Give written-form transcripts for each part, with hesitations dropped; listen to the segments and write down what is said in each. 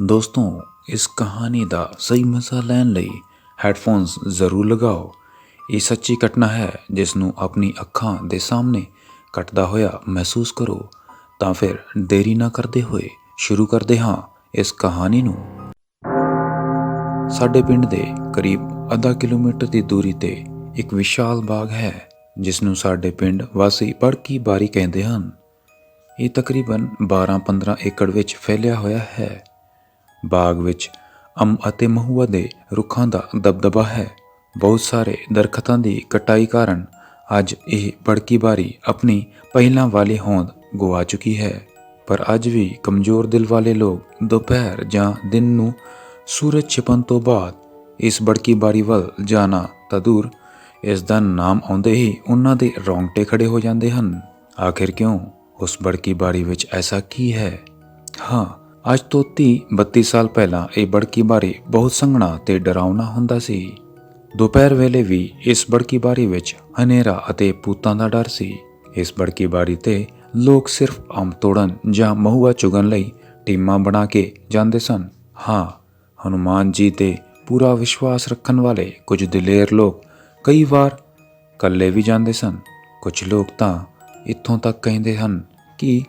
ਦੋਸਤੋ, ਇਸ ਕਹਾਣੀ ਦਾ ਸਹੀ ਮਜ਼ਾ ਲੈਣ ਲਈ ਹੈੱਡਫੋਨਸ ਜ਼ਰੂਰ ਲਗਾਓ। ਇਹ ਸੱਚੀ ਘਟਨਾ ਹੈ ਜਿਸ ਨੂੰ ਆਪਣੀ ਅੱਖਾਂ ਦੇ ਸਾਹਮਣੇ ਘਟਦਾ ਹੋਇਆ ਮਹਿਸੂਸ ਕਰੋ। ਤਾਂ ਫਿਰ ਦੇਰੀ ਨਾ ਕਰਦੇ ਹੋਏ ਸ਼ੁਰੂ ਕਰਦੇ ਹਾਂ ਇਸ ਕਹਾਣੀ ਨੂੰ। ਸਾਡੇ ਪਿੰਡ ਦੇ ਕਰੀਬ ਅੱਧਾ ਕਿਲੋਮੀਟਰ ਦੀ ਦੂਰੀ ਤੇ ਇੱਕ ਵਿਸ਼ਾਲ ਬਾਗ ਹੈ ਜਿਸ ਨੂੰ ਸਾਡੇ ਪਿੰਡ ਵਾਸੀ ਬੜਕੀ ਬਾਰੀ ਕਹਿੰਦੇ ਹਨ। ਇਹ ਤਕਰੀਬਨ 12-15 ਏਕੜ ਵਿੱਚ ਫੈਲਿਆ ਹੋਇਆ ਹੈ। ਬਾਗ ਵਿੱਚ ਅੰਬ ਅਤੇ ਮਹੂਆ ਦੇ ਰੁੱਖਾਂ ਦਾ ਦਬਦਬਾ ਹੈ। ਬਹੁਤ ਸਾਰੇ ਦਰਖਤਾਂ ਦੀ ਕਟਾਈ ਕਾਰਨ ਅੱਜ ਇਹ ਬੜਕੀ ਬਾਰੀ ਆਪਣੀ ਪਹਿਲਾਂ ਵਾਲੀ ਹੋਂਦ ਗੁਆ ਚੁੱਕੀ ਹੈ। ਪਰ ਅੱਜ ਵੀ ਕਮਜ਼ੋਰ ਦਿਲ ਵਾਲੇ ਲੋਕ ਦੁਪਹਿਰ ਜਾਂ ਦਿਨ ਨੂੰ ਸੂਰਜ ਛਿਪਣ ਤੋਂ ਬਾਅਦ ਇਸ ਬੜਕੀ ਬਾਰੀ ਵੱਲ ਜਾਣਾ ਤਾਂ ਦੂਰ, ਇਸ ਦਾ ਨਾਮ ਆਉਂਦੇ ਹੀ ਉਹਨਾਂ ਦੇ ਰੌਂਗਟੇ ਖੜੇ ਹੋ ਜਾਂਦੇ ਹਨ। ਆਖਿਰ ਕਿਉਂ? ਉਸ ਬੜਕੀ ਬਾਰੀ ਵਿੱਚ ਐਸਾ ਕੀ ਹੈ? ਹਾਂ, ਅੱਜ ਤੋਂ 30-32 ਸਾਲ ਪਹਿਲਾਂ ਇਹ ਬੜਕੀ ਬਾਰੀ ਬਹੁਤ ਸੰਘਣਾ ਤੇ ਡਰਾਉਣਾ ਹੁੰਦਾ ਸੀ। ਦੁਪਹਿਰ ਵੇਲੇ ਵੀ ਇਸ ਬੜਕੀ ਬਾਰੀ ਵਿੱਚ ਹਨੇਰਾ ਅਤੇ ਭੂਤਾਂ ਦਾ ਡਰ ਸੀ। ਇਸ ਬੜਕੀ ਬਾਰੀ ਤੇ ਲੋਕ ਸਿਰਫ ਅੰਬ ਤੋੜਨ ਜਾਂ ਮਹੂਆ ਚੁਗਣ ਲਈ ਟੀਮਾਂ ਬਣਾ ਕੇ ਜਾਂਦੇ ਸਨ। ਹਾਂ, ਹਨੂਮਾਨ ਜੀ ਤੇ ਪੂਰਾ ਵਿਸ਼ਵਾਸ ਰੱਖਣ ਵਾਲੇ ਕੁਝ ਦਲੇਰ ਲੋਕ ਕਈ ਵਾਰ ਇਕੱਲੇ ਵੀ ਜਾਂਦੇ ਸਨ। ਕੁਝ ਲੋਕ ਤਾਂ ਇੱਥੋਂ ਤੱਕ ਕਹਿੰਦੇ ਹਨ ਕਿ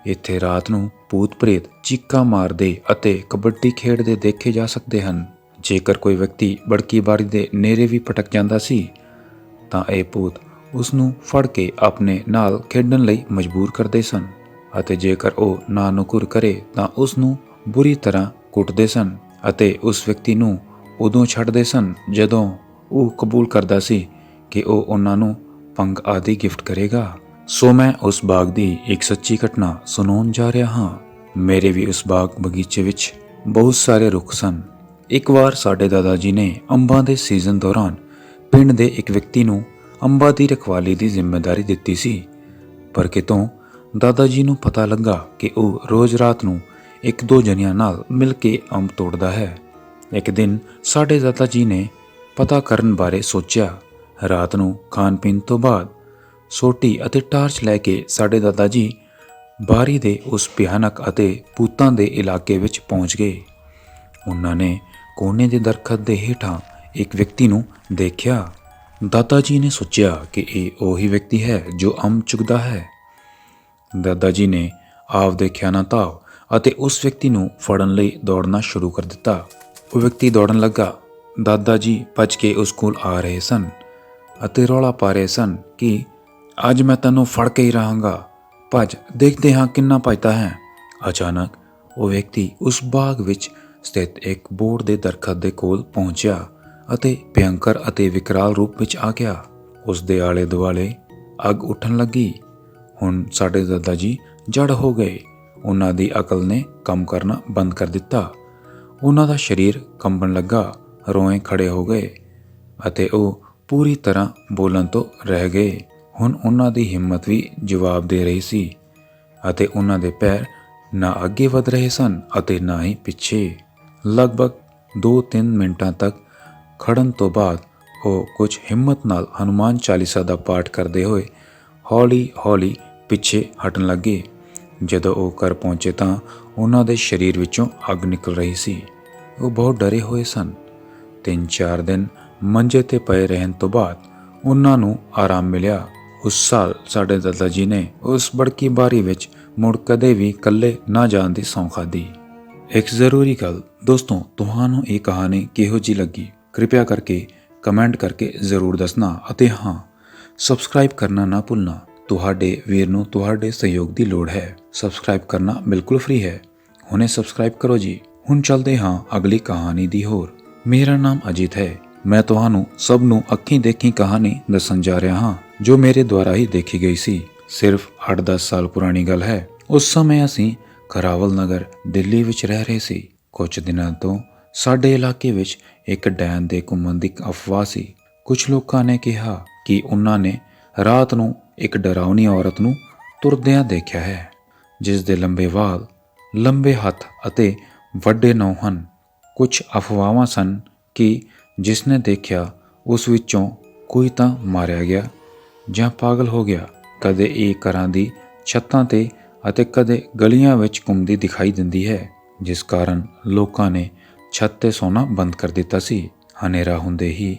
ਇੱਥੇ ਰਾਤ ਨੂੰ ਭੂਤ ਪ੍ਰੇਤ ਚੀਕਾਂ ਮਾਰਦੇ ਅਤੇ ਕਬੱਡੀ ਖੇਡਦੇ ਦੇਖੇ ਜਾ ਸਕਦੇ ਹਨ। ਜੇਕਰ ਕੋਈ ਵਿਅਕਤੀ ਬੜਕੀ ਬਾਰੀ ਦੇ ਨੇੜੇ ਵੀ ਭਟਕ ਜਾਂਦਾ ਸੀ ਤਾਂ ਇਹ ਭੂਤ ਉਸ ਨੂੰ ਫੜ ਕੇ ਆਪਣੇ ਨਾਲ ਖੇਡਣ ਲਈ ਮਜਬੂਰ ਕਰਦੇ ਸਨ ਅਤੇ ਜੇਕਰ ਉਹ ਨਾ ਨੁਕਰ ਕਰੇ ਤਾਂ ਉਸ ਨੂੰ ਬੁਰੀ ਤਰ੍ਹਾਂ ਕੁੱਟਦੇ ਸਨ ਅਤੇ ਉਸ ਵਿਅਕਤੀ ਨੂੰ ਉਦੋਂ ਛੱਡਦੇ ਸਨ ਜਦੋਂ ਉਹ ਕਬੂਲ ਕਰਦਾ ਸੀ ਕਿ ਉਹ ਉਹਨਾਂ ਨੂੰ ਭੰਗ ਆਦਿ ਗਿਫਟ ਕਰੇਗਾ। ਸੋ ਮੈਂ ਉਸ ਬਾਗ ਦੀ ਇੱਕ ਸੱਚੀ ਘਟਨਾ ਸੁਣਾਉਣ ਜਾ ਰਿਹਾ ਹਾਂ। ਮੇਰੇ ਵੀ ਉਸ ਬਾਗ ਬਗੀਚੇ ਵਿੱਚ ਬਹੁਤ ਸਾਰੇ ਰੁੱਖ ਸਨ। ਇੱਕ ਵਾਰ ਸਾਡੇ ਦਾਦਾ ਜੀ ਨੇ ਅੰਬਾਂ ਦੇ ਸੀਜ਼ਨ ਦੌਰਾਨ ਪਿੰਡ ਦੇ ਇੱਕ ਵਿਅਕਤੀ ਨੂੰ ਅੰਬਾਂ ਦੀ ਰਖਵਾਲੀ ਦੀ ਜ਼ਿੰਮੇਵਾਰੀ ਦਿੱਤੀ ਸੀ। ਪਰ ਕਿਤੋਂ ਦਾਦਾ ਜੀ ਨੂੰ ਪਤਾ ਲੱਗਾ ਕਿ ਉਹ ਰੋਜ਼ ਰਾਤ ਨੂੰ 1-2 ਜਣਿਆਂ ਨਾਲ ਮਿਲ ਕੇ ਅੰਬ ਤੋੜਦਾ ਹੈ। ਇੱਕ ਦਿਨ ਸਾਡੇ ਦਾਦਾ ਜੀ ਨੇ ਪਤਾ ਕਰਨ ਬਾਰੇ ਸੋਚਿਆ। ਰਾਤ ਨੂੰ ਖਾਣ ਪੀਣ ਤੋਂ ਬਾਅਦ ਸੋਟੀ ਅਤੇ ਟਾਰਚ ਲੈ ਕੇ ਸਾਡੇ ਦਾਦਾ ਜੀ ਬਾਰੀ ਦੇ ਉਸ ਭਿਆਨਕ ਅਤੇ ਭੂਤਾਂ ਦੇ ਇਲਾਕੇ ਵਿੱਚ ਪਹੁੰਚ ਗਏ। ਉਹਨਾਂ ਨੇ ਕੋਨੇ ਦੇ ਦਰਖਤ ਦੇ ਹੇਠਾਂ ਇੱਕ ਵਿਅਕਤੀ ਨੂੰ ਦੇਖਿਆ। ਦਾਦਾ ਜੀ ਨੇ ਸੋਚਿਆ ਕਿ ਇਹ ਉਹੀ ਵਿਅਕਤੀ ਹੈ ਜੋ ਅੰਬ ਚੁਗਦਾ ਹੈ। ਦਾਦਾ ਜੀ ਨੇ ਆਪ ਦੇਖਿਆ ਨਾ ਤਾਵ ਅਤੇ ਉਸ ਵਿਅਕਤੀ ਨੂੰ ਫੜਨ ਲਈ ਦੌੜਨਾ ਸ਼ੁਰੂ ਕਰ ਦਿੱਤਾ। ਉਹ ਵਿਅਕਤੀ ਦੌੜਨ ਲੱਗਾ। ਦਾਦਾ ਜੀ ਭੱਜ ਕੇ ਉਸ ਕੋਲ ਆ ਰਹੇ ਸਨ ਅਤੇ ਰੌਲਾ ਪਾ ਰਹੇ ਸਨ ਕਿ ਅੱਜ ਮੈਂ ਤੈਨੂੰ ਫੜ ਕੇ ਹੀ ਰਹਾਂਗਾ, ਭੱਜ, ਦੇਖਦੇ ਹਾਂ ਕਿੰਨਾ ਭੱਜਦਾ ਹੈ। ਅਚਾਨਕ ਉਹ ਵਿਅਕਤੀ ਉਸ ਬਾਗ ਵਿੱਚ ਸਥਿਤ ਇੱਕ ਬੋੜ ਦੇ ਦਰਖਤ ਦੇ ਕੋਲ ਪਹੁੰਚਿਆ ਅਤੇ ਭਿਅੰਕਰ ਅਤੇ ਵਿਕਰਾਲ ਰੂਪ ਵਿੱਚ ਆ ਗਿਆ। ਉਸ ਦੇ ਆਲੇ ਦੁਆਲੇ ਅੱਗ ਉੱਠਣ ਲੱਗੀ। ਹੁਣ ਸਾਡੇ ਦਾਦਾ ਜੀ ਜੜ ਹੋ ਗਏ। ਉਹਨਾਂ ਦੀ ਅਕਲ ਨੇ ਕੰਮ ਕਰਨਾ ਬੰਦ ਕਰ ਦਿੱਤਾ। ਉਹਨਾਂ ਦਾ ਸਰੀਰ ਕੰਬਣ ਲੱਗਾ, ਰੋਏ ਖੜੇ ਹੋ ਗਏ ਅਤੇ ਉਹ ਪੂਰੀ ਤਰ੍ਹਾਂ ਬੋਲਣ ਤੋਂ ਰਹਿ ਗਏ। ਹੁਣ ਉਹਨਾਂ ਦੀ ਹਿੰਮਤ ਵੀ ਜਵਾਬ ਦੇ ਰਹੀ ਸੀ ਅਤੇ ਉਹਨਾਂ ਦੇ ਪੈਰ ਨਾ ਅੱਗੇ ਵਧ ਰਹੇ ਸਨ ਅਤੇ ਨਾ ਹੀ ਪਿੱਛੇ। ਲਗਭਗ 2-3 ਮਿੰਟਾਂ ਤੱਕ ਖੜਨ ਤੋਂ ਬਾਅਦ ਉਹ ਕੁਝ ਹਿੰਮਤ ਨਾਲ ਹਨੂਮਾਨ ਚਾਲੀਸਾ ਦਾ ਪਾਠ ਕਰਦੇ ਹੋਏ ਹੌਲੀ-ਹੌਲੀ ਪਿੱਛੇ ਹਟਣ ਲੱਗੇ। ਜਦੋਂ ਉਹ ਘਰ ਪਹੁੰਚੇ ਤਾਂ ਉਹਨਾਂ ਦੇ ਸਰੀਰ ਵਿੱਚੋਂ ਅੱਗ ਨਿਕਲ ਰਹੀ ਸੀ। ਉਹ ਬਹੁਤ ਡਰੇ ਹੋਏ ਸਨ। 3-4 ਦਿਨ ਮੰਜੇ ਤੇ ਪਏ ਰਹਿਣ ਤੋਂ ਬਾਅਦ ਉਹਨਾਂ ਨੂੰ ਆਰਾਮ ਮਿਲਿਆ। ਉਸ ਸਾਲ ਸਾਡੇ ਦਾਦਾ ਜੀ ਨੇ ਉਸ ਬੜਕੀ ਬਾਰੀ ਵਿੱਚ ਮੁੜ ਕਦੇ ਵੀ ਇਕੱਲੇ ਨਾ ਜਾਣ ਦੀ ਸਹੁੰ ਖਾਧੀ। ਇੱਕ ਜ਼ਰੂਰੀ ਗੱਲ ਦੋਸਤੋ, ਤੁਹਾਨੂੰ ਇਹ ਕਹਾਣੀ ਕਿਹੋ ਜਿਹੀ ਲੱਗੀ ਕਿਰਪਾ ਕਰਕੇ ਕਮੈਂਟ ਕਰਕੇ ਜ਼ਰੂਰ ਦੱਸਣਾ ਅਤੇ ਹਾਂ, ਸਬਸਕ੍ਰਾਈਬ ਕਰਨਾ ਨਾ ਭੁੱਲਣਾ। ਤੁਹਾਡੇ ਵੀਰ ਨੂੰ ਤੁਹਾਡੇ ਸਹਿਯੋਗ ਦੀ ਲੋੜ ਹੈ। ਸਬਸਕ੍ਰਾਈਬ ਕਰਨਾ ਬਿਲਕੁਲ ਫ੍ਰੀ ਹੈ। ਹੁਣੇ ਸਬਸਕ੍ਰਾਈਬ ਕਰੋ ਜੀ। ਹੁਣ ਚੱਲਦੇ ਹਾਂ ਅਗਲੀ ਕਹਾਣੀ ਦੀ ਹੋਰ। ਮੇਰਾ ਨਾਮ ਅਜੀਤ ਹੈ। ਮੈਂ ਤੁਹਾਨੂੰ ਸਭ ਨੂੰ ਅੱਖੀਂ ਦੇਖੀ ਕਹਾਣੀ ਦੱਸਣ ਜਾ ਰਿਹਾ ਹਾਂ ਜੋ ਮੇਰੇ ਦੁਆਰਾ ਹੀ ਦੇਖੀ ਗਈ ਸੀ। ਸਿਰਫ 8-10 ਸਾਲ ਪੁਰਾਣੀ ਗੱਲ ਹੈ। ਉਸ ਸਮੇਂ ਅਸੀਂ ਖਰਾਵਲ ਨਗਰ ਦਿੱਲੀ ਵਿੱਚ ਰਹਿ ਰਹੇ ਸੀ। ਕੁਝ ਦਿਨਾਂ ਤੋਂ ਸਾਡੇ ਇਲਾਕੇ ਵਿੱਚ ਇੱਕ ਡੈਣ ਦੇ ਘੁੰਮਣ ਦੀ ਅਫਵਾਹ ਸੀ। ਕੁਝ ਲੋਕਾਂ ਨੇ ਕਿਹਾ ਕਿ ਉਹਨਾਂ ਨੇ ਰਾਤ ਨੂੰ ਇੱਕ ਡਰਾਉਣੀ ਔਰਤ ਨੂੰ ਤੁਰਦਿਆਂ ਦੇਖਿਆ ਹੈ ਜਿਸ ਦੇ ਲੰਬੇ ਵਾਲ, ਲੰਬੇ ਹੱਥ ਅਤੇ ਵੱਡੇ ਨਹੁੰ ਹਨ। ਕੁਝ ਅਫਵਾਹਾਂ ਸਨ ਕਿ ਜਿਸਨੇ ਦੇਖਿਆ ਉਸ ਵਿੱਚੋਂ ਕੋਈ ਤਾਂ ਮਾਰਿਆ ਗਿਆ ਜਾਂ ਪਾਗਲ ਹੋ ਗਿਆ। ਕਦੇ ਇਹ ਘਰਾਂ ਦੀ ਛੱਤਾਂ ਤੇ ਅਤੇ ਕਦੇ ਗਲੀਆਂ ਵਿੱਚ ਘੁੰਮਦੀ ਦਿਖਾਈ ਦਿੰਦੀ ਹੈ। ਜਿਸ ਕਾਰਨ ਲੋਕਾਂ ਨੇ ਛੱਤ ਤੇ ਸੌਣਾ ਬੰਦ ਕਰ ਦਿੱਤਾ ਸੀ। ਹਨੇਰਾ ਹੁੰਦੇ ਹੀ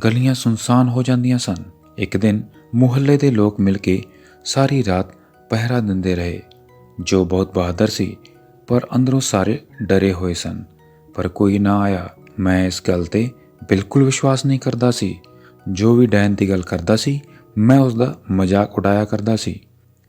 ਗਲੀਆਂ ਸੁਨਸਾਨ ਹੋ ਜਾਂਦੀਆਂ ਸਨ। ਇੱਕ ਦਿਨ ਮੁਹੱਲੇ ਦੇ ਲੋਕ ਮਿਲ ਕੇ ਸਾਰੀ ਰਾਤ ਪਹਿਰਾ ਦਿੰਦੇ ਰਹੇ, ਜੋ ਬਹੁਤ ਬਹਾਦਰ ਸੀ, ਪਰ ਅੰਦਰੋਂ ਸਾਰੇ ਡਰੇ ਹੋਏ ਸਨ। ਪਰ ਕੋਈ ਨਾ ਆਇਆ। ਮੈਂ ਇਸ ਗੱਲ ਤੇ ਬਿਲਕੁਲ ਵਿਸ਼ਵਾਸ ਨਹੀਂ ਕਰਦਾ ਸੀ। ਜੋ ਵੀ ਡੈਣ ਦੀ ਗੱਲ ਕਰਦਾ ਸੀ, ਮੈਂ ਉਸ ਦਾ ਮਜ਼ਾਕ ਉਡਾਇਆ ਕਰਦਾ ਸੀ।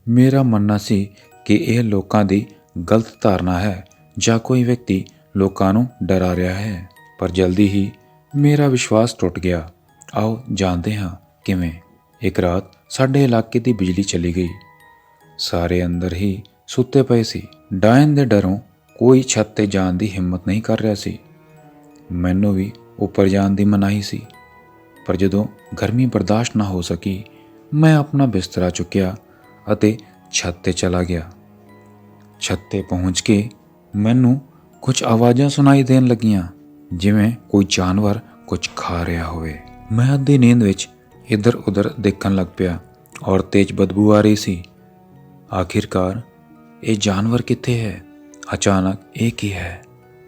ਮੇਰਾ ਮੰਨਣਾ ਸੀ ਕਿ ਇਹ ਲੋਕਾਂ ਦੀ ਗਲਤ ਧਾਰਨਾ ਹੈ ਜਾਂ ਕੋਈ ਵਿਅਕਤੀ ਲੋਕਾਂ ਨੂੰ ਡਰਾ ਰਿਹਾ ਹੈ। ਪਰ ਜਲਦੀ ਹੀ ਮੇਰਾ ਵਿਸ਼ਵਾਸ ਟੁੱਟ ਗਿਆ। ਆਓ ਜਾਣਦੇ ਹਾਂ ਕਿਵੇਂ। ਇੱਕ ਰਾਤ ਸਾਡੇ ਇਲਾਕੇ ਦੀ ਬਿਜਲੀ ਚਲੀ ਗਈ। ਸਾਰੇ ਅੰਦਰ ਹੀ ਸੁੱਤੇ ਪਏ ਸੀ। ਡਾਇਨ ਦੇ ਡਰੋਂ ਕੋਈ ਛੱਤ ਤੇ ਜਾਣ ਦੀ ਹਿੰਮਤ ਨਹੀਂ ਕਰ ਰਿਹਾ ਸੀ। ਮੈਨੂੰ ਵੀ ਉੱਪਰ ਜਾਣ ਦੀ ਮਨਾਹੀ ਸੀ। ਪਰ ਜਦੋਂ ਗਰਮੀ ਬਰਦਾਸ਼ਤ ਨਾ ਹੋ ਸਕੀ, ਮੈਂ ਆਪਣਾ ਬਿਸਤਰਾ ਚੁੱਕਿਆ ਅਤੇ ਛੱਤ ਤੇ ਚਲਾ ਗਿਆ। ਛੱਤ ਤੇ ਪਹੁੰਚ ਕੇ ਮੈਨੂੰ ਕੁਝ ਆਵਾਜ਼ਾਂ ਸੁਣਾਈ ਦੇਣ ਲੱਗੀਆਂ, ਜਿਵੇਂ ਕੋਈ ਜਾਨਵਰ ਕੁਝ ਖਾ ਰਿਹਾ ਹੋਵੇ। ਮੈਂ ਅੱਧੀ ਨੀਂਦ ਵਿੱਚ ਇੱਧਰ ਉੱਧਰ ਦੇਖਣ ਲੱਗ ਪਿਆ ਔਰ ਤੇਜ਼ ਬਦਬੂ ਆ ਰਹੀ ਸੀ। ਆਖਿਰਕਾਰ ਇਹ ਜਾਨਵਰ ਕਿੱਥੇ ਹੈ? ਅਚਾਨਕ ਇਹ ਕੀ ਹੈ?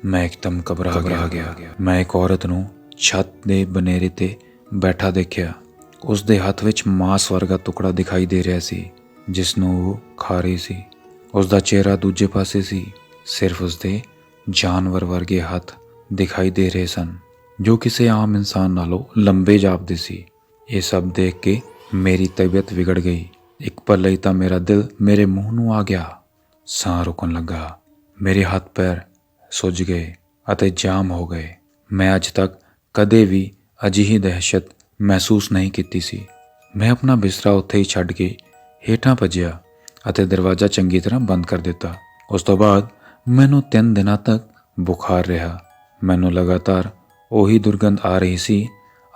ਮੈਂ ਇੱਕਦਮ ਘਬਰਾ ਗਿਆ। ਮੈਂ ਇੱਕ ਔਰਤ ਨੂੰ ਛੱਤ ਦੇ ਬਨੇਰੇ ਤੇ ਬੈਠਾ ਦੇਖਿਆ। ਉਸ ਦੇ ਹੱਥ ਵਿੱਚ ਮਾਂਸ ਵਰਗਾ ਟੁਕੜਾ ਦਿਖਾਈ ਦੇ ਰਿਹਾ ਸੀ, ਜਿਸ ਨੂੰ ਉਹ ਖਾ ਰਹੀ ਸੀ। ਉਸ ਦਾ ਚਿਹਰਾ ਦੂਜੇ ਪਾਸੇ ਸੀ। ਸਿਰਫ ਉਸ ਦੇ ਜਾਨਵਰ ਵਰਗੇ ਹੱਥ ਦਿਖਾਈ ਦੇ ਰਹੇ ਸਨ, ਜੋ ਕਿਸੇ ਆਮ ਇਨਸਾਨ ਨਾਲੋਂ ਲੰਬੇ ਜਾਪਦੇ ਸੀ। ਇਹ ਸਭ ਦੇਖ ਕੇ ਮੇਰੀ ਤਬੀਅਤ ਵਿਗੜ ਗਈ। ਇੱਕ ਪਲ ਲਈ ਤਾਂ ਮੇਰਾ ਦਿਲ ਮੇਰੇ ਮੂੰਹ ਨੂੰ ਆ ਗਿਆ। ਸਾਹ ਰੁਕਣ ਲੱਗਾ। ਮੇਰੇ ਹੱਥ ਪੈਰ ਸੁੱਜ ਗਏ ਅਤੇ ਜਾਮ ਹੋ ਗਏ। ਮੈਂ ਅੱਜ ਤੱਕ ਕਦੇ ਵੀ ਅਜਿਹੀ ਦਹਿਸ਼ਤ ਮਹਿਸੂਸ ਨਹੀਂ ਕੀਤੀ ਸੀ। ਮੈਂ ਆਪਣਾ ਬਿਸਤਰਾ ਉੱਥੇ ਹੀ ਛੱਡ ਕੇ ਹੇਠਾਂ ਭੱਜਿਆ ਅਤੇ ਦਰਵਾਜ਼ਾ ਚੰਗੀ ਤਰ੍ਹਾਂ ਬੰਦ ਕਰ ਦਿੱਤਾ। ਉਸ ਤੋਂ ਬਾਅਦ ਮੈਨੂੰ 3 ਦਿਨਾਂ ਤੱਕ ਬੁਖਾਰ ਰਿਹਾ। ਮੈਨੂੰ ਲਗਾਤਾਰ ਉਹੀ ਦੁਰਗੰਧ ਆ ਰਹੀ ਸੀ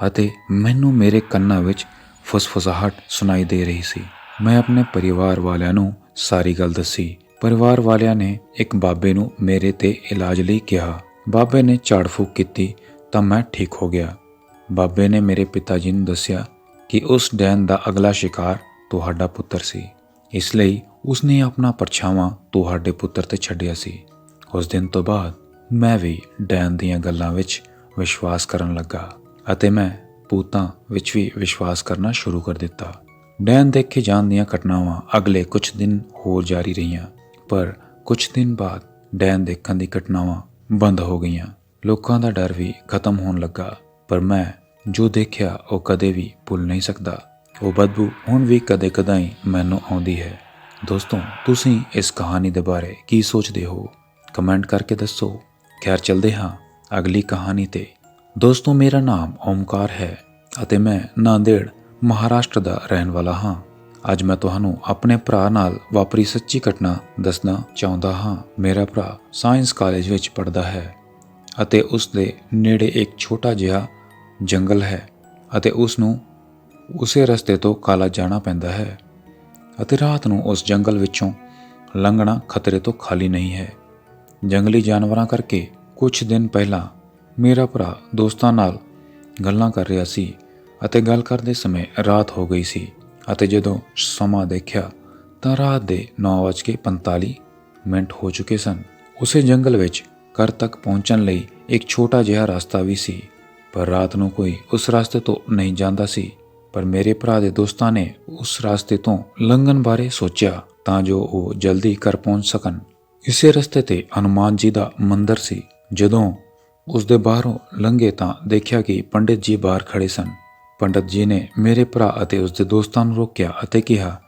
ਅਤੇ ਮੈਨੂੰ ਮੇਰੇ ਕੰਨਾਂ ਵਿੱਚ ਫੁਸਫੁਸਾਹਟ ਸੁਣਾਈ ਦੇ ਰਹੀ ਸੀ। ਮੈਂ ਆਪਣੇ ਪਰਿਵਾਰ ਵਾਲਿਆਂ ਨੂੰ ਸਾਰੀ ਗੱਲ ਦੱਸੀ। ਪਰਿਵਾਰ ਵਾਲਿਆਂ ਨੇ ਇੱਕ ਬਾਬੇ ਨੂੰ ਮੇਰੇ ਤੇ ਇਲਾਜ ਲਈ ਕਿਹਾ। ਬਾਬੇ ਨੇ ਝਾੜ ਫੂਕ ਕੀਤੀ ਤਾਂ ਮੈਂ ਠੀਕ ਹੋ ਗਿਆ। ਬਾਬੇ ਨੇ ਮੇਰੇ ਪਿਤਾ ਜੀ ਨੂੰ ਦੱਸਿਆ ਕਿ ਉਸ ਡੈਣ ਦਾ ਅਗਲਾ ਸ਼ਿਕਾਰ ਤੁਹਾਡਾ ਪੁੱਤਰ ਸੀ, ਇਸ ਲਈ ਉਸਨੇ ਆਪਣਾ ਪਰਛਾਵਾਂ ਤੁਹਾਡੇ ਪੁੱਤਰ ਤੇ ਛੱਡਿਆ ਸੀ। ਉਸ ਦਿਨ ਤੋਂ ਬਾਅਦ ਮੈਂ ਵੀ ਡੈਣ ਦੀਆਂ ਗੱਲਾਂ ਵਿੱਚ ਵਿਸ਼ਵਾਸ ਕਰਨ ਲੱਗਾ ਅਤੇ ਮੈਂ ਭੂਤਾਂ ਵਿੱਚ ਵੀ ਵਿਸ਼ਵਾਸ ਕਰਨਾ ਸ਼ੁਰੂ ਕਰ ਦਿੱਤਾ। ਡੈਣ ਦੇਖੇ ਜਾਣ ਦੀਆਂ ਘਟਨਾਵਾਂ ਅਗਲੇ ਕੁਝ ਦਿਨ ਹੋਰ ਜਾਰੀ ਰਹੀਆਂ, ਪਰ ਕੁਝ ਦਿਨ ਬਾਅਦ ਡੈਣ ਦੇਖਣ ਦੀ ਘਟਨਾਵਾਂ ਬੰਦ ਹੋ ਗਈਆਂ। ਲੋਕਾਂ ਦਾ ਡਰ ਵੀ ਖਤਮ ਹੋਣ ਲੱਗਾ, ਪਰ ਮੈਂ ਜੋ ਦੇਖਿਆ ਉਹ ਕਦੇ ਵੀ ਭੁੱਲ ਨਹੀਂ ਸਕਦਾ। ਉਹ ਬਦਬੂ ਹੁਣ ਵੀ ਕਦੇ-ਕਦਾਈ ਮੈਨੂੰ ਆਉਂਦੀ ਹੈ। ਦੋਸਤੋ, ਤੁਸੀਂ ਇਸ ਕਹਾਣੀ ਦੇ ਬਾਰੇ ਕੀ ਸੋਚਦੇ ਹੋ? ਕਮੈਂਟ ਕਰਕੇ ਦੱਸੋ। ਖੈਰ, ਚਲਦੇ ਹਾਂ ਅਗਲੀ ਕਹਾਣੀ ਤੇ। ਦੋਸਤੋ, ਮੇਰਾ ਨਾਮ ਓਮਕਾਰ ਹੈ ਅਤੇ ਮੈਂ ਨਾਂਦੇੜ, ਮਹਾਰਾਸ਼ਟਰ ਦਾ ਰਹਿਣ ਵਾਲਾ ਹਾਂ। ਅੱਜ ਮੈਂ ਤੁਹਾਨੂੰ ਆਪਣੇ ਭਰਾ ਨਾਲ ਵਾਪਰੀ ਸੱਚੀ ਘਟਨਾ ਦੱਸਣਾ ਚਾਹੁੰਦਾ ਹਾਂ। ਮੇਰਾ ਭਰਾ ਸਾਇੰਸ ਕਾਲਜ ਵਿੱਚ ਪੜ੍ਹਦਾ ਹੈ ਅਤੇ ਉਸ ਦੇ ਨੇੜੇ ਇੱਕ ਛੋਟਾ ਜਿਹਾ ਜੰਗਲ ਹੈ ਅਤੇ ਉਸ ਨੂੰ ਉਸੇ ਰਸਤੇ ਤੋਂ ਕਾਲਜ ਜਾਣਾ ਪੈਂਦਾ ਹੈ ਅਤੇ ਰਾਤ ਨੂੰ ਉਸ ਜੰਗਲ ਵਿੱਚੋਂ ਲੰਘਣਾ ਖਤਰੇ ਤੋਂ ਖਾਲੀ ਨਹੀਂ ਹੈ। ਜੰਗਲੀ ਜਾਨਵਰਾਂ ਕਰਕੇ ਕੁਝ ਦਿਨ ਪਹਿਲਾਂ ਮੇਰਾ ਭਰਾ ਦੋਸਤਾਂ ਨਾਲ ਗੱਲਾਂ ਕਰ ਰਿਹਾ ਸੀ ਅਤੇ ਗੱਲ ਕਰਦੇ ਸਮੇਂ ਰਾਤ ਹੋ ਗਈ ਸੀ ਅਤੇ ਜਦੋਂ ਸਮਾਂ ਦੇਖਿਆ ਤਾਂ ਰਾਤ ਦੇ 9:45 ਹੋ ਚੁੱਕੇ ਸਨ। ਉਸੇ ਜੰਗਲ ਵਿੱਚ ਘਰ ਤੱਕ ਪਹੁੰਚਣ ਲਈ ਇੱਕ ਛੋਟਾ ਜਿਹਾ ਰਸਤਾ ਵੀ ਸੀ, ਪਰ ਰਾਤ ਨੂੰ ਕੋਈ ਉਸ ਰਸਤੇ ਤੋਂ ਨਹੀਂ ਜਾਂਦਾ ਸੀ। ਪਰ ਮੇਰੇ ਭਰਾ ਦੇ ਦੋਸਤਾਂ ਨੇ ਉਸ ਰਸਤੇ ਤੋਂ ਲੰਘਣ ਬਾਰੇ ਸੋਚਿਆ ਤਾਂ ਜੋ ਉਹ ਜਲਦੀ ਘਰ ਪਹੁੰਚ ਸਕਣ। ਇਸੇ ਰਸਤੇ ਤੇ ਹਨੂਮਾਨ ਜੀ ਦਾ ਮੰਦਿਰ ਸੀ। ਜਦੋਂ ਉਸ ਦੇ ਬਾਹਰੋਂ ਲੰਘੇ ਤਾਂ ਦੇਖਿਆ ਕਿ ਪੰਡਿਤ ਜੀ ਬਾਹਰ ਖੜੇ ਸਨ। ਪੰਡਿਤ ਜੀ ਨੇ ਮੇਰੇ ਭਰਾ ਅਤੇ ਉਸ ਦੇ ਦੋਸਤਾਂ ਨੂੰ ਰੋਕਿਆ ਅਤੇ ਕਿਹਾ,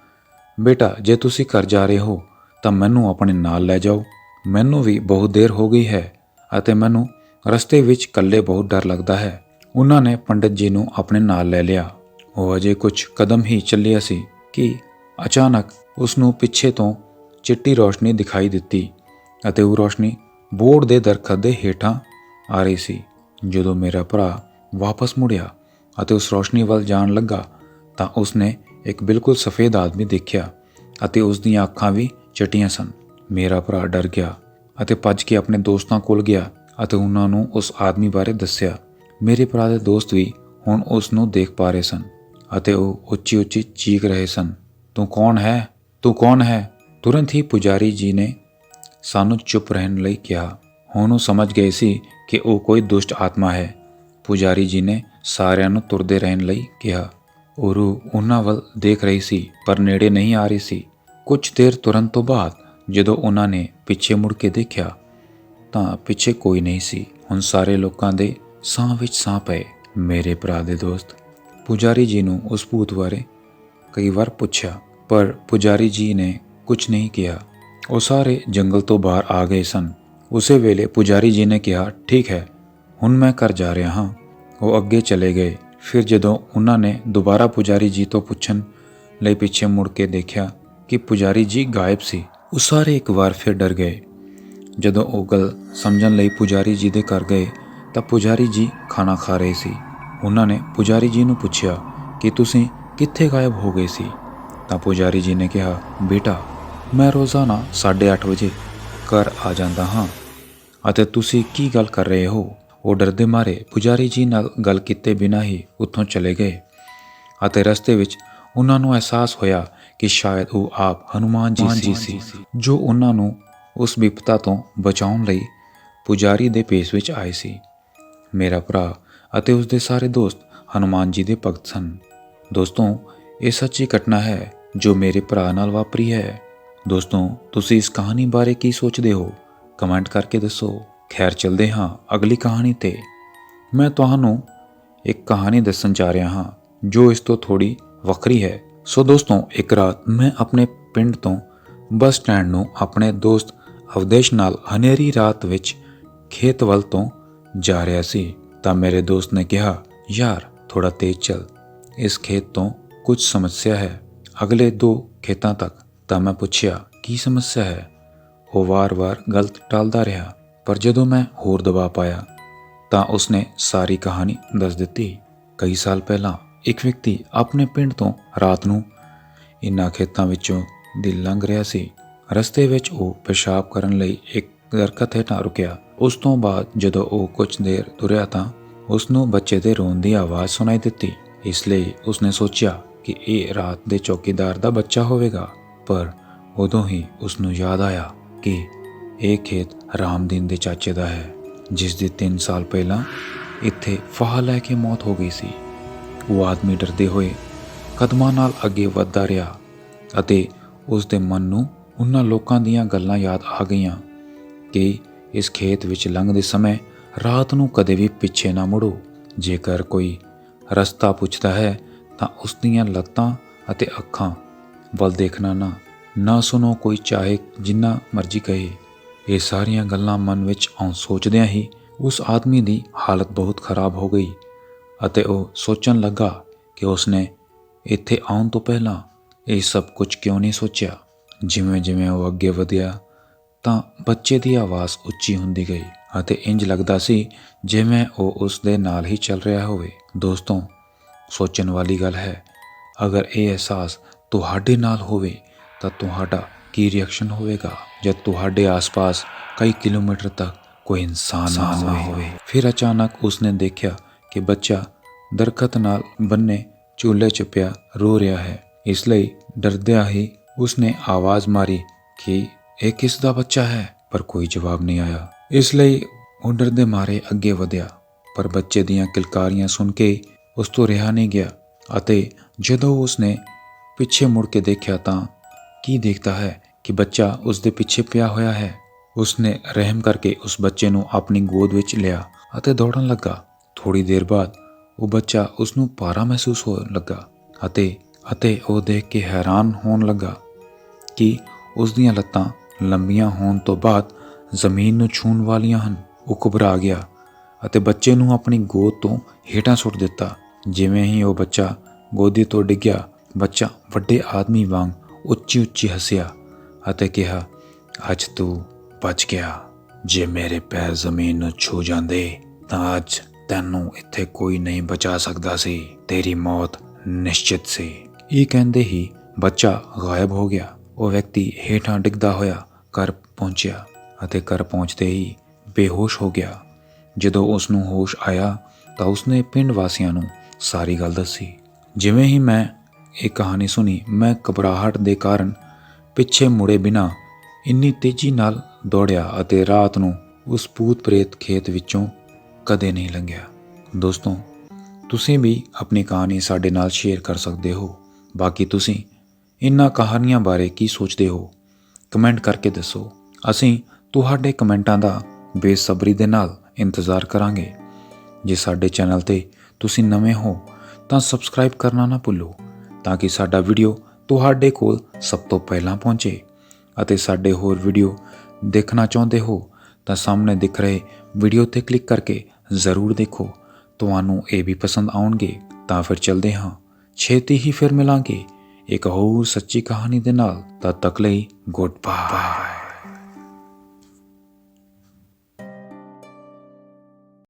ਬੇਟਾ, ਜੇ ਤੁਸੀਂ ਘਰ ਜਾ ਰਹੇ ਹੋ ਤਾਂ ਮੈਨੂੰ ਆਪਣੇ ਨਾਲ ਲੈ ਜਾਓ। ਮੈਨੂੰ ਵੀ ਬਹੁਤ ਦੇਰ ਹੋ ਗਈ ਹੈ ਅਤੇ ਮੈਨੂੰ ਰਸਤੇ ਵਿੱਚ ਇਕੱਲੇ ਬਹੁਤ ਡਰ ਲੱਗਦਾ ਹੈ। ਉਹਨਾਂ ਨੇ ਪੰਡਿਤ ਜੀ ਨੂੰ ਆਪਣੇ ਨਾਲ ਲੈ ਲਿਆ। ਉਹ ਅਜੇ ਕੁਝ ਕਦਮ ਹੀ ਚੱਲਿਆ ਸੀ ਕਿ ਅਚਾਨਕ ਉਸ ਨੂੰ ਪਿੱਛੇ ਤੋਂ ਚਿੱਟੀ ਰੋਸ਼ਨੀ ਦਿਖਾਈ ਦਿੱਤੀ ਅਤੇ ਉਹ ਰੋਸ਼ਨੀ ਬੋਰਡ ਦੇ ਦਰਖਤ ਦੇ ਹੇਠਾਂ ਆ ਰਹੀ ਸੀ। ਜਦੋਂ ਮੇਰਾ ਭਰਾ ਵਾਪਸ ਮੁੜਿਆ ਅਤੇ ਉਸ ਰੋਸ਼ਨੀ ਵੱਲ ਜਾਣ ਲੱਗਾ ਤਾਂ ਉਸਨੇ ਇੱਕ ਬਿਲਕੁਲ ਸਫੇਦ ਆਦਮੀ ਦੇਖਿਆ ਅਤੇ ਉਸ ਦੀਆਂ ਅੱਖਾਂ ਵੀ ਚਿੱਟੀਆਂ ਸਨ। ਮੇਰਾ ਭਰਾ ਡਰ ਗਿਆ ਅਤੇ ਭੱਜ ਕੇ ਆਪਣੇ ਦੋਸਤਾਂ ਕੋਲ ਗਿਆ ਅਤੇ ਉਹਨਾਂ ਨੂੰ ਉਸ ਆਦਮੀ ਬਾਰੇ ਦੱਸਿਆ। ਮੇਰੇ ਭਰਾ ਦੇ ਦੋਸਤ ਵੀ ਹੁਣ ਉਸ ਨੂੰ ਦੇਖ ਪਾ ਰਹੇ ਸਨ ਅਤੇ ਉਹ ਉੱਚੀ-ਉੱਚੀ ਚੀਖ ਰਹੇ ਸਨ, ਤੂੰ ਕੌਣ ਹੈ? ਤੂੰ ਕੌਣ ਹੈ? ਤੁਰੰਤ ਹੀ ਪੁਜਾਰੀ ਜੀ ਨੇ ਸਾਨੂੰ ਚੁੱਪ ਰਹਿਣ ਲਈ ਕਿਹਾ। ਹੁਣ ਉਹ ਸਮਝ ਗਏ ਸੀ ਕਿ ਉਹ ਕੋਈ ਦੁਸ਼ਟ ਆਤਮਾ ਹੈ। ਪੁਜਾਰੀ ਜੀ ਨੇ ਸਾਰਿਆਂ ਨੂੰ ਤੁਰਦੇ ਰਹਿਣ ਲਈ ਕਿਹਾ। ਉਹ ਰੂਹ ਉਹਨਾਂ ਵੱਲ ਦੇਖ ਰਹੀ ਸੀ ਪਰ ਨੇੜੇ ਨਹੀਂ ਆ ਰਹੀ ਸੀ। ਕੁਝ ਦੇਰ ਤੁਰਨ ਤੋਂ ਬਾਅਦ ਜਦੋਂ ਉਹਨਾਂ ਨੇ ਪਿੱਛੇ ਮੁੜ ਕੇ ਦੇਖਿਆ ਤਾਂ ਪਿੱਛੇ ਕੋਈ ਨਹੀਂ ਸੀ। ਹੁਣ ਸਾਰੇ ਲੋਕਾਂ ਦੇ ਸਾਹ ਵਿੱਚ ਸਾਹ ਪਏ। ਮੇਰੇ ਭਰਾ ਦੇ ਦੋਸਤ ਪੁਜਾਰੀ ਜੀ ਨੂੰ ਉਸ ਭੂਤ ਬਾਰੇ ਕਈ ਵਾਰ ਪੁੱਛਿਆ, ਪਰ ਪੁਜਾਰੀ ਜੀ ਨੇ ਕੁਝ ਨਹੀਂ ਕਿਹਾ। ਉਹ ਸਾਰੇ ਜੰਗਲ ਤੋਂ ਬਾਹਰ ਆ ਗਏ ਸਨ। ਉਸੇ ਵੇਲੇ ਪੁਜਾਰੀ ਜੀ ਨੇ ਕਿਹਾ, ਠੀਕ ਹੈ, ਹੁਣ ਮੈਂ ਘਰ ਜਾ ਰਿਹਾ ਹਾਂ। ਉਹ ਅੱਗੇ ਚਲੇ ਗਏ। ਫਿਰ ਜਦੋਂ ਉਹਨਾਂ ਨੇ ਦੁਬਾਰਾ ਪੁਜਾਰੀ ਜੀ ਤੋਂ ਪੁੱਛਣ ਲਈ ਪਿੱਛੇ ਮੁੜ ਕੇ ਦੇਖਿਆ ਕਿ ਪੁਜਾਰੀ ਜੀ ਗਾਇਬ ਸੀ। ਉਹ ਸਾਰੇ ਇੱਕ ਵਾਰ ਫਿਰ ਡਰ ਗਏ। ਜਦੋਂ ਉਹ ਗੱਲ ਸਮਝਣ ਲਈ ਪੁਜਾਰੀ ਜੀ ਦੇ ਘਰ ਗਏ ਤਾਂ ਪੁਜਾਰੀ ਜੀ ਖਾਣਾ ਖਾ ਰਹੇ ਸੀ। ਉਹਨਾਂ ਨੇ ਪੁਜਾਰੀ ਜੀ ਨੂੰ ਪੁੱਛਿਆ ਕਿ ਤੁਸੀਂ ਕਿੱਥੇ ਗਾਇਬ ਹੋ ਗਏ ਸੀ? ਤਾਂ ਪੁਜਾਰੀ ਜੀ ਨੇ ਕਿਹਾ, ਬੇਟਾ, ਮੈਂ ਰੋਜ਼ਾਨਾ 8:30 ਵਜੇ ਘਰ ਆ ਜਾਂਦਾ ਹਾਂ ਅਤੇ ਤੁਸੀਂ ਕੀ ਗੱਲ ਕਰ ਰਹੇ ਹੋ? ਉਹ ਡਰਦੇ ਮਾਰੇ ਪੁਜਾਰੀ ਜੀ ਨਾਲ ਗੱਲ ਕੀਤੇ ਬਿਨਾਂ ਹੀ ਉੱਥੋਂ ਚਲੇ ਗਏ ਅਤੇ ਰਸਤੇ ਵਿੱਚ ਉਹਨਾਂ ਨੂੰ ਅਹਿਸਾਸ ਹੋਇਆ ਕਿ ਸ਼ਾਇਦ ਉਹ ਆਪ ਹਨੂਮਾਨ ਜੀ ਸੀ ਜੋ ਉਹਨਾਂ ਨੂੰ ਉਸ ਵਿਪਤਾ ਤੋਂ ਬਚਾਉਣ ਲਈ ਪੁਜਾਰੀ ਦੇ ਭੇਸ ਵਿੱਚ ਆਏ ਸੀ। ਮੇਰਾ ਭਰਾ ਅਤੇ ਉਸਦੇ ਸਾਰੇ ਦੋਸਤ ਹਨੂਮਾਨ ਜੀ ਦੇ ਭਗਤ ਸਨ। ਦੋਸਤੋ, ਇਹ ਸੱਚੀ ਘਟਨਾ ਹੈ ਜੋ ਮੇਰੇ ਭਰਾ ਨਾਲ ਵਾਪਰੀ ਹੈ। ਦੋਸਤੋ, ਤੁਸੀਂ ਇਸ ਕਹਾਣੀ ਬਾਰੇ ਕੀ ਸੋਚਦੇ ਹੋ? ਕਮੈਂਟ ਕਰਕੇ ਦੱਸੋ। ਖੈਰ, ਚਲਦੇ ਹਾਂ ਅਗਲੀ ਕਹਾਣੀ ਤੇ। ਮੈਂ ਤੁਹਾਨੂੰ ਇੱਕ ਕਹਾਣੀ ਦੱਸਣ ਜਾ ਰਿਹਾ ਹਾਂ ਜੋ ਇਸ ਤੋਂ ਥੋੜੀ ਵੱਖਰੀ ਹੈ। ਸੋ ਦੋਸਤੋ, ਇੱਕ ਰਾਤ ਮੈਂ ਆਪਣੇ ਪਿੰਡ ਤੋਂ ਬੱਸ ਸਟੈਂਡ ਨੂੰ ਆਪਣੇ ਦੋਸਤ ਅਵਦੇਸ਼ ਨਾਲ ਹਨੇਰੀ ਰਾਤ ਵਿੱਚ ਖੇਤ ਵੱਲ ਤੋਂ ਜਾ ਰਿਹਾ ਸੀ ਤਾਂ ਮੇਰੇ ਦੋਸਤ ਨੇ ਕਿਹਾ, ਯਾਰ ਥੋੜਾ ਤੇਜ਼ ਚੱਲ, ਇਸ ਖੇਤ ਤੋਂ ਕੁਝ ਸਮੱਸਿਆ ਹੈ। ਅਗਲੇ 2 ਖੇਤਾਂ ਤੱਕ। ਤਾਂ ਮੈਂ ਪੁੱਛਿਆ, ਕੀ ਸਮੱਸਿਆ ਹੈ? ਉਹ ਵਾਰ-ਵਾਰ ਗਲਤ ਟਾਲਦਾ ਰਿਹਾ, ਪਰ ਜਦੋਂ ਮੈਂ ਹੋਰ ਦਬਾਅ ਪਾਇਆ ਤਾਂ ਉਸਨੇ ਸਾਰੀ ਕਹਾਣੀ ਦੱਸ ਦਿੱਤੀ। ਕਈ ਸਾਲ ਪਹਿਲਾਂ ਇੱਕ ਵਿਅਕਤੀ ਆਪਣੇ ਪਿੰਡ ਤੋਂ ਰਾਤ ਨੂੰ ਇਨ੍ਹਾਂ ਖੇਤਾਂ ਵਿੱਚੋਂ ਦੀ ਲੰਘ ਰਿਹਾ ਸੀ। ਰਸਤੇ ਵਿੱਚ ਉਹ ਪਿਸ਼ਾਬ ਕਰਨ ਲਈ ਇੱਕ ਦਰਖਤ ਹੇਠਾਂ ਰੁਕਿਆ। ਉਸ ਤੋਂ ਬਾਅਦ ਜਦੋਂ ਉਹ ਕੁਝ ਦੇਰ ਤੁਰਿਆ ਤਾਂ ਉਸ ਨੂੰ ਬੱਚੇ ਦੇ ਰੋਣ ਦੀ ਆਵਾਜ਼ ਸੁਣਾਈ ਦਿੱਤੀ। ਇਸ ਲਈ ਉਸਨੇ ਸੋਚਿਆ ਕਿ ਇਹ ਰਾਤ ਦੇ ਚੌਕੀਦਾਰ ਦਾ ਬੱਚਾ ਹੋਵੇਗਾ। ਪਰ ਉਦੋਂ ਹੀ ਉਸ ਨੂੰ ਯਾਦ ਆਇਆ ਕਿ ਇਹ ਖੇਤ ਰਾਮਦੀਨ ਦੇ ਚਾਚੇ ਦਾ ਹੈ, ਜਿਸ ਦੀ 3 ਸਾਲ ਪਹਿਲਾਂ ਇੱਥੇ ਫਾਹਾ ਲੈ ਕੇ ਮੌਤ ਹੋ ਗਈ ਸੀ। ਉਹ ਆਦਮੀ ਡਰਦੇ ਹੋਏ ਕਦਮਾਂ ਨਾਲ ਅੱਗੇ ਵੱਧਦਾ ਰਿਹਾ ਅਤੇ ਉਸ ਦੇ ਮਨ ਨੂੰ ਉਹਨਾਂ ਲੋਕਾਂ ਦੀਆਂ ਗੱਲਾਂ ਯਾਦ ਆ ਗਈਆਂ ਕਿ ਇਸ ਖੇਤ ਵਿੱਚ ਲੰਘਦੇ ਸਮੇਂ ਰਾਤ ਨੂੰ ਕਦੇ ਵੀ ਪਿੱਛੇ ਨਾ ਮੁੜੋ। ਜੇਕਰ ਕੋਈ ਰਸਤਾ ਪੁੱਛਦਾ ਹੈ ਤਾਂ ਉਸ ਦੀਆਂ ਲੱਤਾਂ ਅਤੇ ਅੱਖਾਂ ਵੱਲ ਦੇਖਣਾ ਨਾ ਸੁਣੋ, ਕੋਈ ਚਾਹੇ ਜਿੰਨਾ ਮਰਜ਼ੀ ਕਹੇ। ਇਹ ਸਾਰੀਆਂ ਗੱਲਾਂ ਮਨ ਵਿੱਚ ਸੋਚਦਿਆਂ ਹੀ ਉਸ ਆਦਮੀ ਦੀ ਹਾਲਤ ਬਹੁਤ ਖਰਾਬ ਹੋ ਗਈ ਅਤੇ ਉਹ ਸੋਚਣ ਲੱਗਾ ਕਿ ਉਸਨੇ ਇੱਥੇ ਆਉਣ ਤੋਂ ਪਹਿਲਾਂ ਇਹ ਸਭ ਕੁਝ ਕਿਉਂ ਨਹੀਂ ਸੋਚਿਆ। ਜਿਵੇਂ-ਜਿਵੇਂ ਉਹ ਅੱਗੇ ਵਧਿਆ ਤਾਂ ਬੱਚੇ ਦੀ ਆਵਾਜ਼ ਉੱਚੀ ਹੁੰਦੀ ਗਈ ਅਤੇ ਇੰਜ ਲੱਗਦਾ ਸੀ ਜਿਵੇਂ ਉਹ ਉਸ ਦੇ ਨਾਲ ਹੀ ਚੱਲ ਰਿਹਾ ਹੋਵੇ। ਦੋਸਤੋ, ਸੋਚਣ ਵਾਲੀ ਗੱਲ ਹੈ, ਅਗਰ ਇਹ ਅਹਿਸਾਸ ਤੁਹਾਡੇ ਨਾਲ ਹੋਵੇ ਤਾਂ ਤੁਹਾਡਾ ਕੀ ਰਿਐਕਸ਼ਨ ਹੋਵੇਗਾ ਜਦ ਤੁਹਾਡੇ ਆਸ-ਪਾਸ ਕਈ ਕਿਲੋਮੀਟਰ ਤੱਕ ਕੋਈ ਇਨਸਾਨ ਨਾ ਹੋਵੇ। ਫਿਰ ਅਚਾਨਕ ਉਸਨੇ ਦੇਖਿਆ ਕਿ ਬੱਚਾ ਦਰਖਤ ਨਾਲ ਬੰਨੇ ਝੂਲੇ 'ਚ ਪਿਆ ਰੋ ਰਿਹਾ ਹੈ। ਇਸ ਲਈ ਡਰਦਿਆਂ ਹੀ ਉਸਨੇ ਆਵਾਜ਼ ਮਾਰੀ ਕਿ ਇਹ ਕਿਸ ਦਾ ਬੱਚਾ ਹੈ, ਪਰ ਕੋਈ ਜਵਾਬ ਨਹੀਂ ਆਇਆ। ਇਸ ਲਈ ਉਹ ਡਰਦੇ ਮਾਰੇ ਅੱਗੇ ਵਧਿਆ, ਪਰ ਬੱਚੇ ਦੀਆਂ ਕਿਲਕਾਰੀਆਂ ਸੁਣ ਕੇ ਉਸ ਤੋਂ ਰਿਹਾ ਨਹੀਂ ਗਿਆ ਅਤੇ ਜਦੋਂ ਉਸਨੇ ਪਿੱਛੇ ਮੁੜ ਕੇ ਦੇਖਿਆ ਤਾਂ ਕੀ ਦੇਖਦਾ ਹੈ ਕਿ ਬੱਚਾ ਉਸ ਦੇ ਪਿੱਛੇ ਪਿਆ ਹੋਇਆ ਹੈ। ਉਸਨੇ ਰਹਿਮ ਕਰਕੇ ਉਸ ਬੱਚੇ ਨੂੰ ਆਪਣੀ ਗੋਦ ਵਿੱਚ ਲਿਆ ਅਤੇ ਦੌੜਨ ਲੱਗਾ। ਥੋੜੀ ਦੇਰ ਬਾਅਦ ਉਹ ਬੱਚਾ ਉਸ ਨੂੰ ਭਾਰਾ ਮਹਿਸੂਸ ਹੋਣ ਲੱਗਾ ਅਤੇ ਉਹ ਦੇਖ ਕੇ ਹੈਰਾਨ ਹੋਣ ਲੱਗਾ ਕਿ ਉਸ ਦੀਆਂ ਲੱਤਾਂ ਲੰਬੀਆਂ ਹੋਣ ਤੋਂ ਬਾਅਦ ਜ਼ਮੀਨ ਨੂੰ ਛੂਹਣ ਵਾਲੀਆਂ ਹਨ। ਉਹ ਘਬਰਾ ਗਿਆ ਅਤੇ ਬੱਚੇ ਨੂੰ ਆਪਣੀ ਗੋਦ ਤੋਂ ਹੇਠਾਂ ਸੁੱਟ ਦਿੱਤਾ। ਜਿਵੇਂ ਹੀ ਉਹ ਬੱਚਾ ਗੋਦੀ ਤੋਂ ਡਿੱਗਿਆ, ਬੱਚਾ ਵੱਡੇ ਆਦਮੀ ਵਾਂਗ ਉੱਚੀ-ਉੱਚੀ ਹੱਸਿਆ ਅਤੇ ਕਿਹਾ, ਅੱਜ ਤੂੰ ਬਚ ਗਿਆ। ਜੇ ਮੇਰੇ ਪੈਰ ਜ਼ਮੀਨ ਨੂੰ ਛੂਹ ਜਾਂਦੇ ਤਾਂ ਅੱਜ ਤੈਨੂੰ ਇੱਥੇ ਕੋਈ ਨਹੀਂ ਬਚਾ ਸਕਦਾ ਸੀ। ਤੇਰੀ ਮੌਤ ਨਿਸ਼ਚਿਤ ਸੀ। ਇਹ ਕਹਿੰਦੇ ਹੀ ਬੱਚਾ ਗਾਇਬ ਹੋ ਗਿਆ। ਉਹ ਵਿਅਕਤੀ ਹੇਠਾਂ ਡਿੱਗਦਾ ਹੋਇਆ ਘਰ ਪਹੁੰਚਿਆ ਅਤੇ ਘਰ ਪਹੁੰਚਦੇ ਹੀ ਬੇਹੋਸ਼ ਹੋ ਗਿਆ। ਜਦੋਂ ਉਸ ਨੂੰ ਹੋਸ਼ ਆਇਆ ਤਾਂ ਉਸਨੇ ਪਿੰਡ ਵਾਸੀਆਂ ਨੂੰ ਸਾਰੀ ਗੱਲ ਦੱਸੀ। ਜਿਵੇਂ ਹੀ ਮੈਂ ਇਹ ਕਹਾਣੀ ਸੁਣੀ, ਮੈਂ ਘਬਰਾਹਟ ਦੇ ਕਾਰਨ ਪਿੱਛੇ ਮੁੜੇ ਬਿਨਾਂ ਇੰਨੀ ਤੇਜ਼ੀ ਨਾਲ ਦੌੜਿਆ ਅਤੇ ਰਾਤ ਨੂੰ ਉਸ ਭੂਤ ਪ੍ਰੇਤ ਖੇਤ ਵਿੱਚੋਂ ਕਦੇ ਨਹੀਂ ਲੰਘਿਆ। ਦੋਸਤੋ, ਤੁਸੀਂ ਵੀ ਆਪਣੀ ਕਹਾਣੀ ਸਾਡੇ ਨਾਲ ਸ਼ੇਅਰ ਕਰ ਸਕਦੇ ਹੋ। ਬਾਕੀ ਤੁਸੀਂ ਇਹਨਾਂ ਕਹਾਣੀਆਂ ਬਾਰੇ ਕੀ ਸੋਚਦੇ ਹੋ, ਕਮੈਂਟ ਕਰਕੇ ਦੱਸੋ। ਅਸੀਂ ਤੁਹਾਡੇ ਕਮੈਂਟਾਂ ਦਾ ਬੇਸਬਰੀ ਦੇ ਨਾਲ ਇੰਤਜ਼ਾਰ ਕਰਾਂਗੇ। ਜੇ ਸਾਡੇ ਚੈਨਲ ਤੇ ਤੁਸੀਂ ਨਵੇਂ ਹੋ ਤਾਂ ਸਬਸਕ੍ਰਾਈਬ ਕਰਨਾ ਨਾ ਭੁੱਲੋ, ਤਾਂ ਕਿ ਸਾਡਾ ਵੀਡੀਓ ਤੁਹਾਡੇ ਕੋਲ ਸਭ ਤੋਂ ਪਹਿਲਾਂ ਪਹੁੰਚੇ। ਅਤੇ ਸਾਡੇ ਹੋਰ ਵੀਡੀਓ ਦੇਖਣਾ ਚਾਹੁੰਦੇ ਹੋ ਤਾਂ ਸਾਹਮਣੇ ਦਿਖ ਰਹੇ ਵੀਡੀਓ ਤੇ ਕਲਿੱਕ ਕਰਕੇ ਜ਼ਰੂਰ ਦੇਖੋ। ਤੁਹਾਨੂੰ ਇਹ ਵੀ ਪਸੰਦ ਆਉਣਗੇ। ਤਾਂ ਫਿਰ ਚੱਲਦੇ ਹਾਂ, ਛੇਤੀ ਹੀ ਫਿਰ ਮਿਲਾਂਗੇ ਇੱਕ ਹੋਰ ਸੱਚੀ ਕਹਾਣੀ ਦੇ ਨਾਲ। ਤਦ ਤੱਕ ਲਈ ਗੁੱਡ ਬਾਏ।